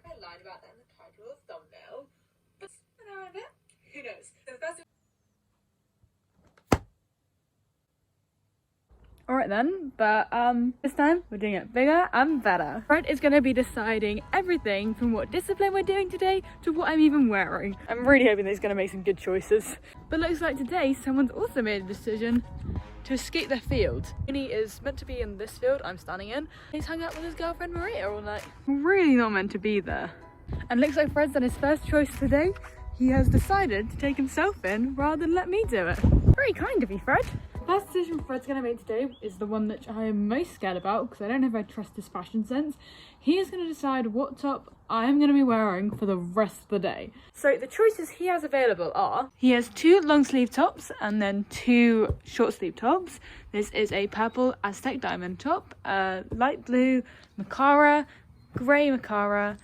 I lied about that in the title of thumbnail, but an hour of it, who knows? So the first. Alright then, but this time we're doing it bigger and better. Fred is going to be deciding everything from what discipline we're doing today to what I'm even wearing. I'm really hoping that he's going to make some good choices. But looks like today someone's also made a decision to escape their field. He is meant to be in this field I'm standing in. He's hung out with his girlfriend Maria all night. Really not meant to be there. And looks like Fred's done his first choice today. He has decided to take himself in rather than let me do it. Very kind of you, Fred. The first decision Fred's going to make today is the one that I am most scared about because I don't know if I trust his fashion sense. He is going to decide what top I am going to be wearing for the rest of the day. So the choices he has available are, he has 2 long sleeve tops and then 2 short sleeve tops. This is a purple Aztec diamond top, light blue Macara, grey Macara,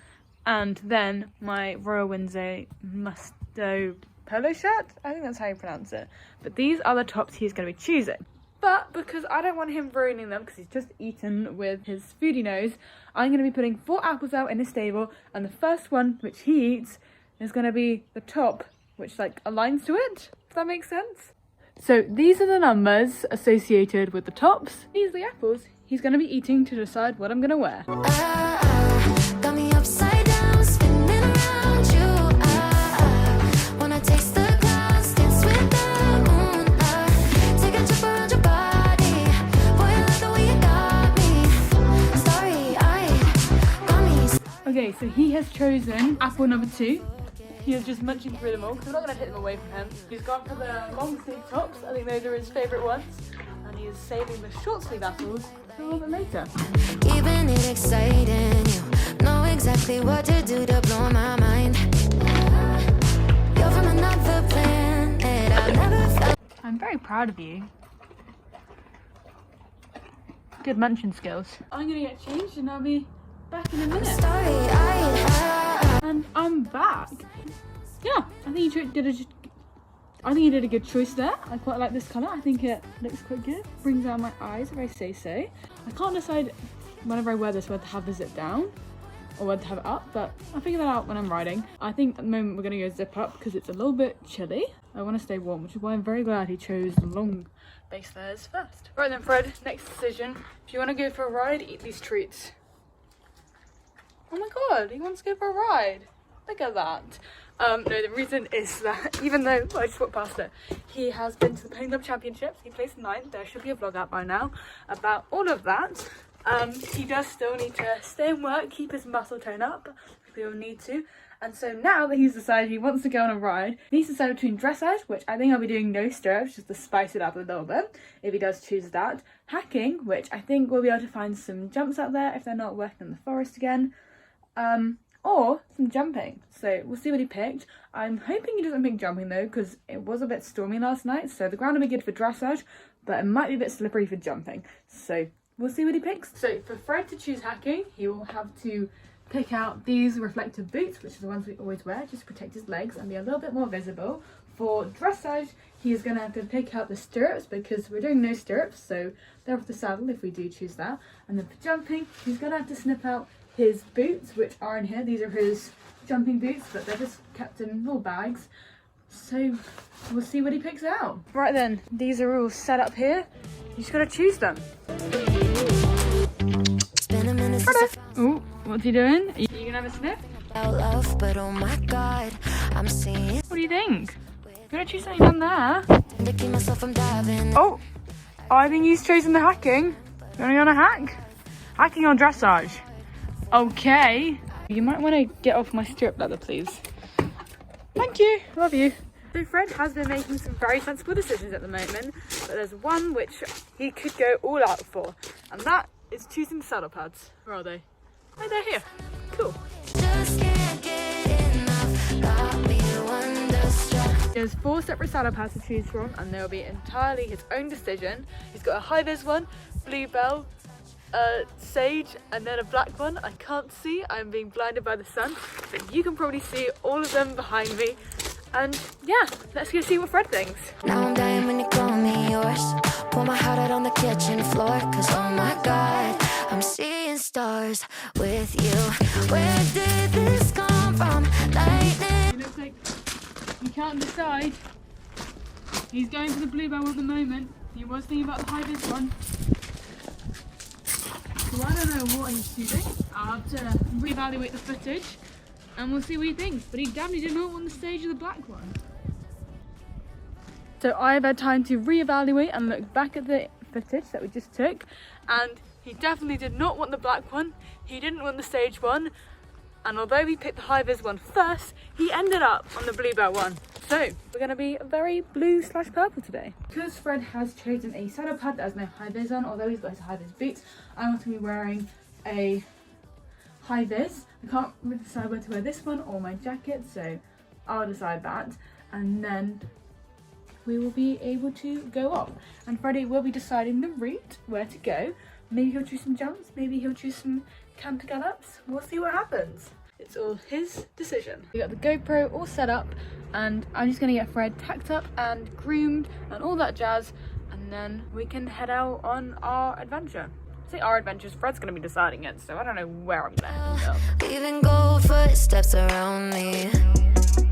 and then my Royal Windsor Musto polo shirt. I think that's how you pronounce it. But these are the tops he's going to be choosing. But because I don't want him ruining them because he's just eaten with his foodie nose, I'm going to be putting 4 apples out in his stable, and the first one which he eats is going to be the top which like aligns to it, if that makes sense. So these are the numbers associated with the tops. These are the apples he's going to be eating to decide what I'm going to wear. Got me upside down, spinning around you. Wanna taste the clouds, dance with the moon. Take a trip around your body. Boy, I love the way you got me. Starry-eyed, got me. Okay, so he has chosen apple number 2. He is just munching through them all because I'm not going to take them away from him. He's gone for the long sleeve tops. I think those are his favourite ones. And he is saving the short sleeve apples for a little bit later. Keeping it exciting, you know exactly what to do to blow my mind. You're from another planet, I never felt. I'm very proud of you. Good munching skills. I'm going to get changed and I'll be back in a minute. Starry-eyed. And I'm back. Yeah, I think you did a good choice there. I quite like this colour. I think it looks quite good. Brings out my eyes if I say so. I can't decide whenever I wear this whether to have the zip down or whether to have it up, but I'll figure that out when I'm riding. I think at the moment we're going to go zip up because it's a little bit chilly. I want to stay warm, which is why I'm very glad he chose the long base layers first. Right then, Fred, next decision. If you want to go for a ride, eat these treats. Oh my god, he wants to go for a ride. Look at that. No, the reason is that even though I just walked past it, he has been to the Pony Club Championships. He placed 9th. There should be a vlog out by now about all of that. He does still need to stay and work, keep his muscle tone up. We all need to. And so now that he's decided he wants to go on a ride, he's decided between dressage, which I think I'll be doing no stirrups, just to spice it up a little bit, if he does choose that. Hacking, which I think we'll be able to find some jumps out there if they're not working in the forest again. Or some jumping. So we'll see what he picked. I'm hoping he doesn't pick jumping though, because it was a bit stormy last night, so the ground will be good for dressage, but it might be a bit slippery for jumping. So we'll see what he picks. So for Fred to choose hacking, he will have to pick out these reflective boots, which are the ones we always wear, just to protect his legs and be a little bit more visible. For dressage, he is going to have to pick out the stirrups because we're doing no stirrups, so they're off the saddle if we do choose that. And then for jumping, he's going to have to snip out his boots, which are in here. These are his jumping boots, but they're just kept in little bags. So we'll see what he picks out. Right then, these are all set up here. You just gotta choose them. Oh, what's he doing? Are you gonna have a sniff? Love, but oh my god, I'm seeing. What do you think? You gotta choose something down there. To keep myself from diving. Oh, I think he's chosen the hacking. You wanna go on a hack? Hacking on dressage. Okay. You might want to get off my stirrup leather, please. Thank you. Love you. So Fred has been making some very sensible decisions at the moment, but there's one which he could go all out for, and that is choosing the saddle pads. Where are they? Oh, they're here. Cool. Just can't get enough. Got me wonderstruck. There's 4 separate saddle pads to choose from, and they'll be entirely his own decision. He's got a high-vis one, bluebell, sage, and then a black one. I can't see, I'm being blinded by the sun, but you can probably see all of them behind me. And yeah, let's go see what Fred thinks. Now I'm dying when you call me yours. Pour my heart out on the kitchen floor, cause oh my god, I'm seeing stars with you. Where did this come from? Lightning. It looks like he can't decide. He's going for the bluebell at the moment. He was thinking about the high-vis one. So I don't know what he's choosing. I'll have to reevaluate the footage and we'll see what he thinks. But he definitely did not want the stage of the black one. So I've had time to reevaluate and look back at the footage that we just took, and he definitely did not want the black one. He didn't want the stage one, and although he picked the high-vis one first, he ended up on the bluebell one. So we're going to be very blue/purple today. Because Fred has chosen a saddle pad that has no high-vis on, although he's got his high-vis boots, I'm going to be wearing a high-vis. I can't really decide whether to wear this one or my jacket, so I'll decide that, and then we will be able to go up. And Freddie will be deciding the route, where to go. Maybe he'll choose some jumps, maybe he'll choose some canter gallops. We'll see what happens. It's all his decision. We got the GoPro all set up, and I'm just gonna get Fred tacked up and groomed and all that jazz, and then we can head out on our adventure. I say our adventures, Fred's gonna be deciding it, so I don't know where I'm gonna end up. Leaving gold footsteps around me.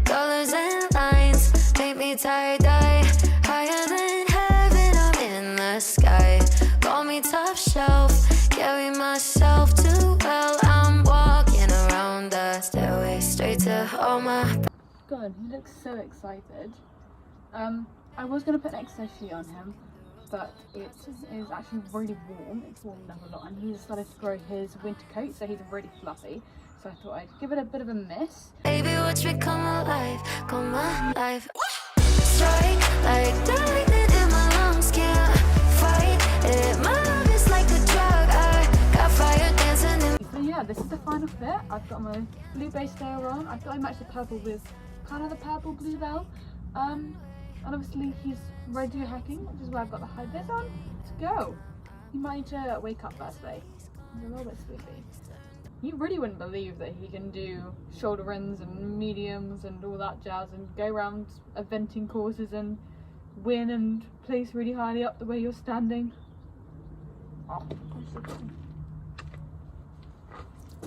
Colors and lines make me tie-dye. Higher than heaven, I'm in the sky. Call me top shelf, carry myself too well. I'm walking around the stairway straight to all my... God, he looks so excited. I was going to put an exercise sheet on him, but it is actually really warm. It's warmed up a lot, and he decided to grow his winter coat, so he's really fluffy. So I thought I'd give it a bit of a miss. Baby, watch me come alive, come alive. Strike like lightning in my lungs, can't fight it. My love is like a drug, I got fire dancing in. So yeah, this is the final fit. I've got my blue base layer on. I thought I matched the purple with kind of the purple bluebell. And obviously he's ready to go hiking, which is where I've got the high vis on. Let's go. He might need to wake up first though. He's a little bit sleepy. You really wouldn't believe that he can do shoulder runs and mediums and all that jazz and go around eventing courses and win and place really highly up the way you're standing. Oh, I'm so good.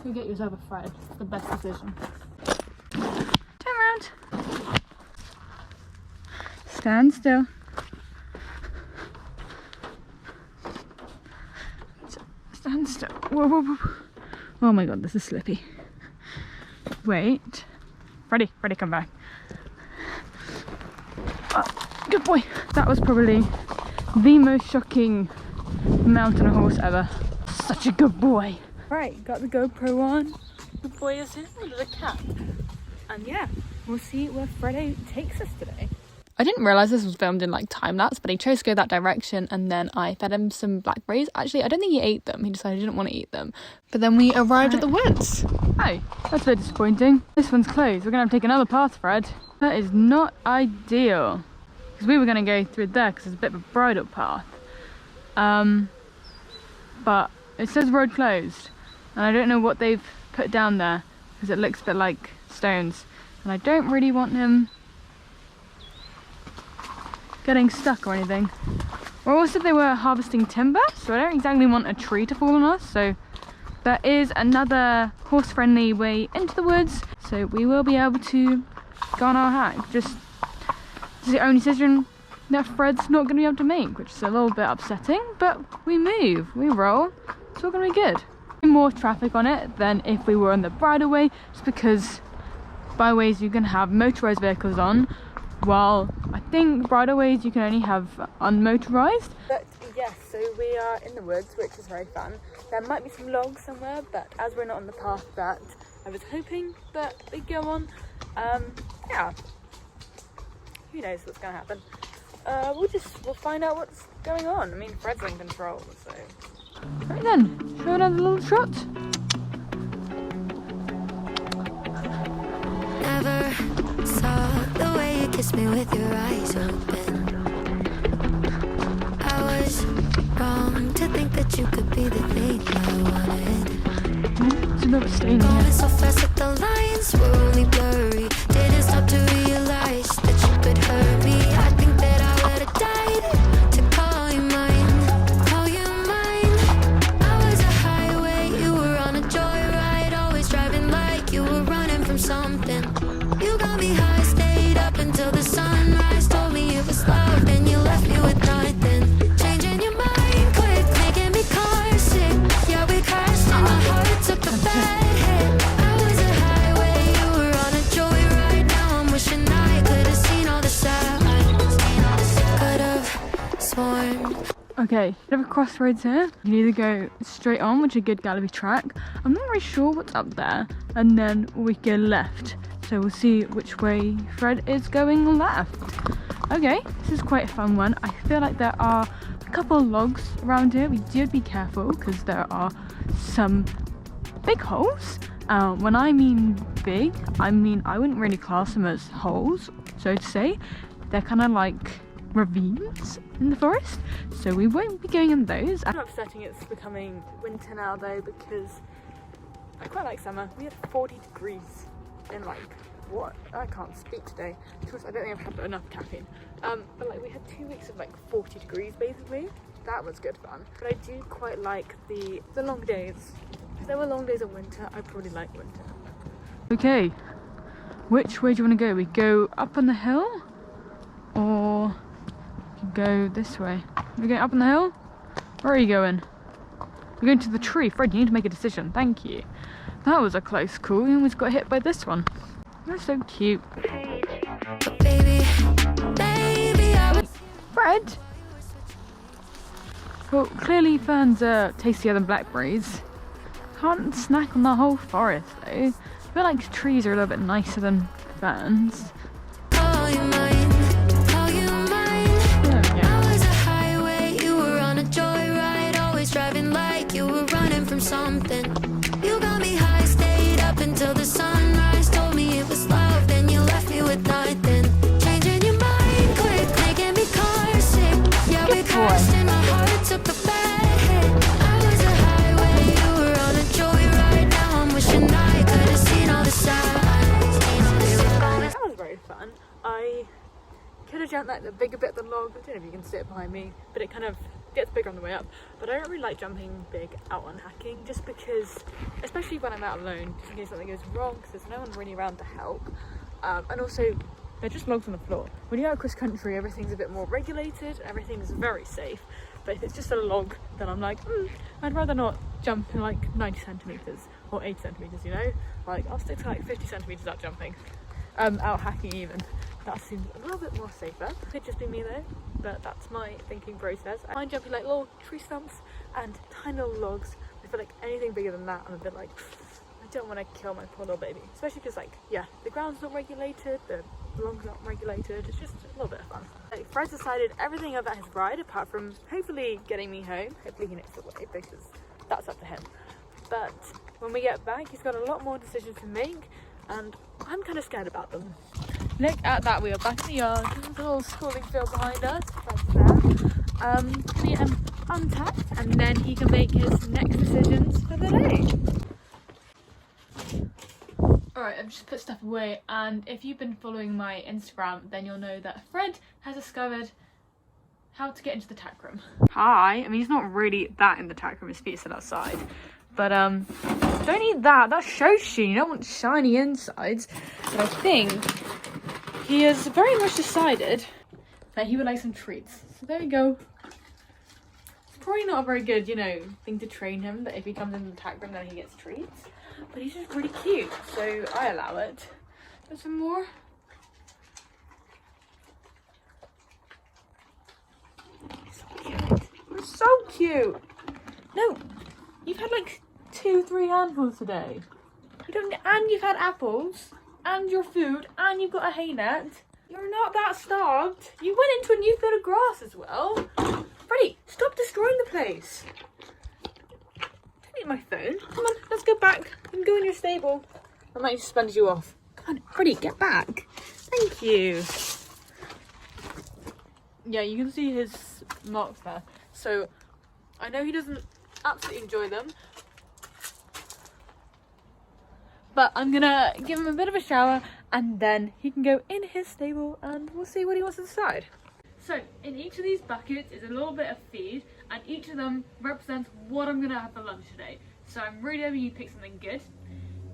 Go get yourself a Fred. It's the best decision. Turn around. Stand still. Stand still. Whoa, whoa, whoa. Oh my god, this is slippy. Wait. Freddie, come back. Oh, good boy. That was probably the most shocking mount on a horse ever. Such a good boy. Right, got the GoPro on. Good boy is in under the cap. And yeah, we'll see where Freddie takes us today. I didn't realise this was filmed in like time-lapse, but he chose to go that direction, and then I fed him some blackberries. Actually, I don't think he ate them. He decided he didn't want to eat them. But then we arrived at the woods. Oh, that's a bit disappointing. This one's closed. We're going to have to take another path, Fred. That is not ideal. Because we were going to go through there because it's a bit of a bridle path. But it says road closed. And I don't know what they've put down there, because it looks a bit like stones. And I don't really want him getting stuck or anything. Or also they were harvesting timber, so I don't exactly want a tree to fall on us. So there is another horse-friendly way into the woods, so we will be able to go on our hike. Just this is the only decision that Fred's not going to be able to make, which is a little bit upsetting, but we move, we roll, it's all going to be good. More traffic on it than if we were on the bridleway, just because byways you can have motorised vehicles on, while I think bridleways you can only have unmotorised. But yes, so we are in the woods, which is very fun. There might be some logs somewhere, but as we're not on the path that I was hoping that they'd go on, yeah, who knows what's going to happen. We'll find out what's going on. I mean, Fred's in control, so. Right then, show another little shot. Never saw the way you kissed me with your eyes open. I was wrong to think that you could be the thing I wanted. It's a little stain Going here. so fast that the lines were only blurry. Didn't stop to realize that you could hurt me. I think that I would have died to call you mine, call you mine. I was a highway, you were from something. You got me high, stayed up until the sunrise. Told me it was love, then you left me with nothing. Changing your mind quick, making me car sick. Yeah, we crashed and my heart took a bad hit. I was a highway, you were on a joyride. Now I'm wishing I could have seen all the signs. Could have sworn. Okay, we have a crossroads here. You can either go straight on, which is a good gallery track. I'm not really sure what's up there. And then we go left. So we'll see which way Fred is going left. Okay, this is quite a fun one. I feel like there are a couple of logs around here. We do be careful because there are some big holes. When I mean big, I mean I wouldn't really class them as holes, so to say. They're kind of like ravines in the forest, so we won't be going in those. I'm upsetting it's becoming winter now though, because I quite like summer. We had 40 degrees in like, what? I can't speak today because I don't think I've had enough caffeine. But like we had 2 weeks of like 40 degrees basically. That was good fun. But I do quite like the long days. If there were long days of winter, I probably like winter. Okay, which way do you want to go? We go up on the hill, or go this way? We're going up on the hill? Where are you going? We're going to the tree. Fred, you need to make a decision. Thank you. That was a close call. We almost got hit by this one. They're so cute. Fred? Well, clearly ferns are tastier than blackberries. Can't snack on the whole forest though. I feel like trees are a little bit nicer than ferns. Call you mine, call you mine. I was a highway, you were on a joyride. Always driving like you were running from something. You got me high, stayed up until the sunrise. Told me it was love, then you left me with nothing. Changing your mind quick, making me car sick. Yeah, we crashed and my heart took a bad hit. I was a highway, you were on a joyride. Now I'm wishing I could have seen all the signs. That was very fun. I could have jumped like the bigger bit of the log. I don't know if you can see it behind me, but it kind of gets bigger on the way up. But I don't really like jumping big out on hacking, just because, especially when I'm out alone, just in case something goes wrong, because there's no one really around to help. And also, they're just logs on the floor. When you're out cross country, everything's a bit more regulated, everything's very safe. But if it's just a log, then I'm like, I'd rather not jump in like 90 centimeters or 80 centimeters, you know? Like, I'll stick to like 50 centimeters out jumping. Out hacking even. That seems a little bit more safer. Could just be me though, but that's my thinking process. I mind jumping like little tree stumps and tiny little logs. I feel like anything bigger than that, I'm a bit like, I don't want to kill my poor little baby. Especially because like, yeah, the ground's not regulated, the log's not regulated. It's just a little bit of fun. Like, Fred's decided everything about his ride, apart from hopefully getting me home. Hopefully he knows the way, because that's up to him. But when we get back, he's got a lot more decisions to make, and I'm kind of scared about them. Look at that, we are back in the yard. There's a little schooling field behind us. That's there. We get him untapped, and then he can make his next decisions for the day. Alright, I've just put stuff away, and if you've been following my Instagram, then you'll know that Fred has discovered how to get into the tack room. Hi! I mean, he's not really that in the tack room, his feet sit outside. But don't eat that, that's shoshi, you don't want shiny insides. But I think he has very much decided that he would like some treats. So there we go. It's probably not a very good, you know, thing to train him, that if he comes in the tack room then he gets treats. But he's just really cute, so I allow it. There's some more. He's so cute. He's so cute. No, you've had like 2-3 handfuls today. You don't, and you've had apples, and your food, and you've got a hay net. You're not that starved. You went into a new field of grass as well. Freddie, stop destroying the place. Don't eat my phone. Come on, let's go back and go in your stable. I might suspend you off. Come on, Freddie, get back. Thank you. Yeah, you can see his marks there. So I know he doesn't absolutely enjoy them, but I'm gonna give him a bit of a shower and then he can go in his stable and we'll see what he wants to decide. So in each of these buckets is a little bit of feed, and each of them represents what I'm gonna have for lunch today. So I'm really hoping you pick something good.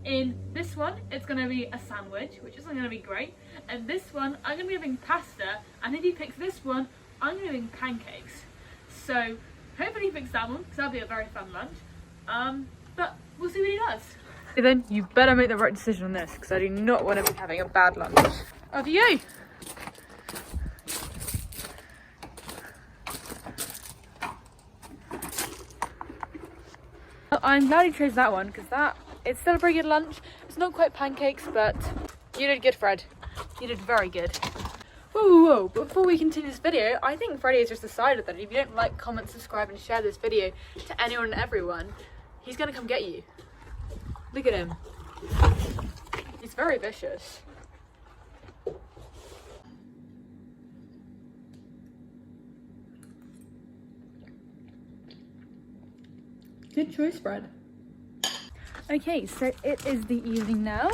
In this one, it's going to be a sandwich, which isn't going to be great. And this one, I'm going to be having pasta. And if he picks this one, I'm going to be having pancakes. So hopefully he picks that one, because that'll be a very fun lunch. But we'll see what he does. Then you better make the right decision on this, because I do not want to be having a bad lunch. Over you. I'm glad he chose that one, because it's still a pretty good lunch. It's not quite pancakes, but you did good, Fred. You did very good. Whoa, before we continue this video, I think Freddie has just decided that if you don't like, comment, subscribe and share this video to anyone and everyone, he's gonna come get you. Look at him. He's very vicious. Good choice, Fred. Okay, so it is the evening now,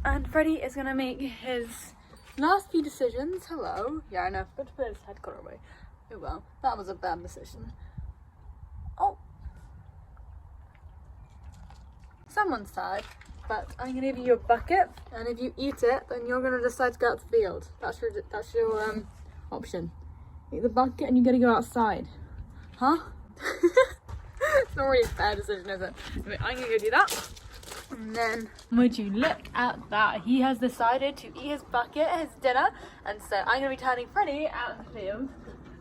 and Freddie is gonna make his last few decisions. Hello. Yeah, I know. I forgot to put his head collar away. Oh well, that was a bad decision. Oh. Someone's tired, but I'm gonna give you a bucket, and if you eat it, then you're gonna decide to go out to the field. That's your option. Eat the bucket, and you gotta go outside. Huh? It's not really a fair decision, is it? Anyway, I'm gonna go do that. And then, would you look at that? He has decided to eat his bucket, his dinner, and so I'm gonna be turning Freddie out in the field.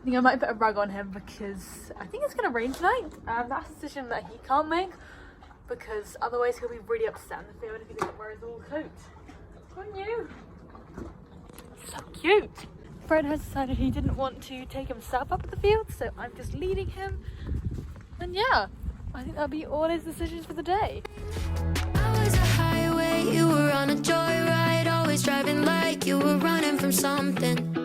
I think I might put a rug on him because I think it's gonna rain tonight. That's a decision that he can't make because otherwise he'll be really upset in the field if he doesn't wear his little coat. Wouldn't you? So cute. Fred has decided he didn't want to take himself up to the field, so I'm just leading him. And yeah, I think that'll be all his decisions for the day. I was a highway, you were on a joyride, always driving like you were running from something.